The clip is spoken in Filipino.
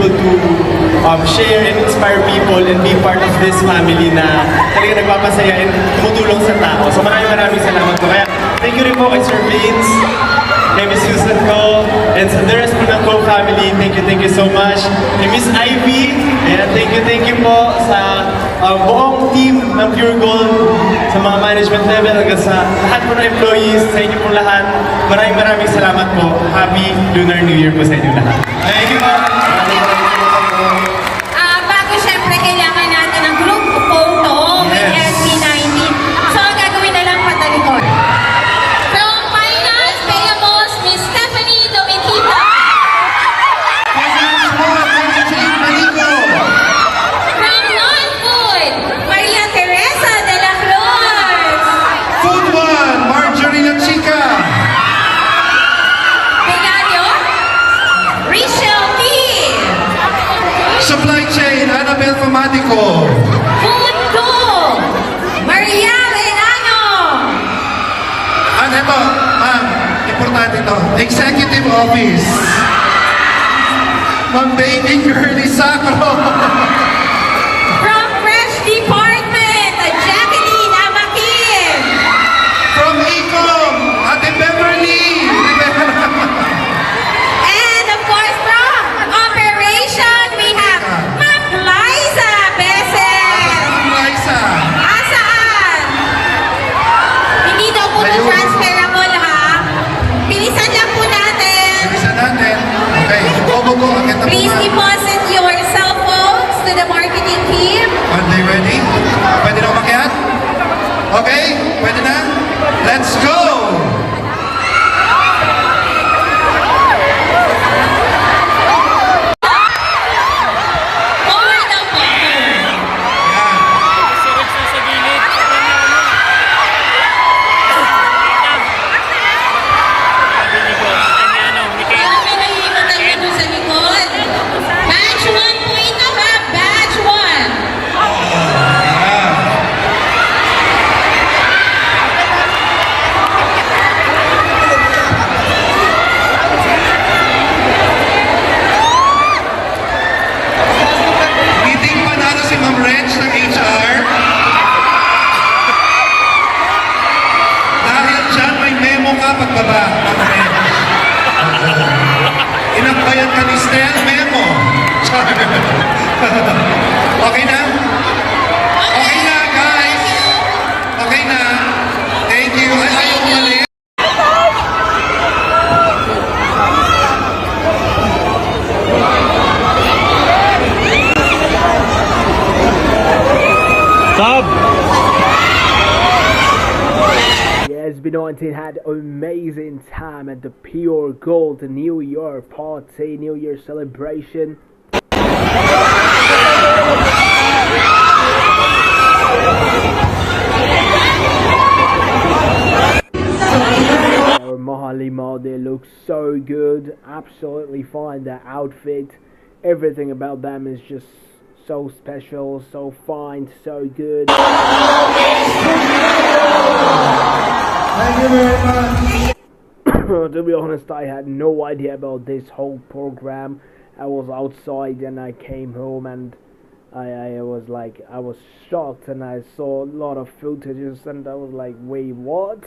able to share and inspire people and be part of this family na talaga nagpapasaya and tumutulong sa tao. So maraming salamat po. Kaya thank you rin po kay Sir Vince, kay Miss Susan ko, and sa the rest po ng Go family. Thank you so much. Kay Miss Ivy, and thank you po sa buong team ng Pure Gold, sa mga management level, hanggang sa lahat po ng employees, sa inyo pong lahat. Maraming salamat po. Happy Lunar New Year po sa inyo lahat. Thank you po. Bago syempre, kailangan natin ng group photo with SB19. So, ang gagawin na lang patalikod. From Finance Payables, Miss Stephanie Domitita. From Non-Food, Maria Teresa de la Cruz. Food One, Marjorie La Chica. Pegadio, Rachel P. Supply Chain, Annabel Famatico. Food 2, Maria Renano. Ano ito? Ma'am, importante ito. Executive Office. Ma'am Baby Girlie Sacro. From Fresh Department, Jacqueline Amakin. From Ecom, Ate Beverly. And of course, from Operation, we have Ma'am Liza Beses. Liza. Asaan? Hindi daw po Ayun. transferable ha. Bilisan lang po natin. Bilisan natin. Okay. Go. Akit na po Please ma'am. deposit your cell phones to the marketing team. Are they ready? Pwede na umakyat? Okay? Pwede na? Let's go! Forward daw po. Yan. Sirit sa gilid. Sabi ni Boss, ni Ken. Grabe na himatan niya doon sa likod. Batch 1 po ito ha. Batch 1. Meeting panalo si Ma'am Renz ng HR. Dahil dyan may memo ka pagbaba, Ma'am Renz. Inakbayan ka ni Stel, memo. Okay na? Okay na, guys. Okay na. Thank you. Ayaw umalis. Sab! Yes, B19 had amazing time at the Pure Gold New Year party, New Year celebration. Our Mahalima, they look so good, absolutely fine. Their outfit, everything about them is just so special, so fine, so good. Thank you very much. To be honest, I had no idea about this whole program. I was outside and I came home and I was shocked, and I saw a lot of footages and I was like, wait, what?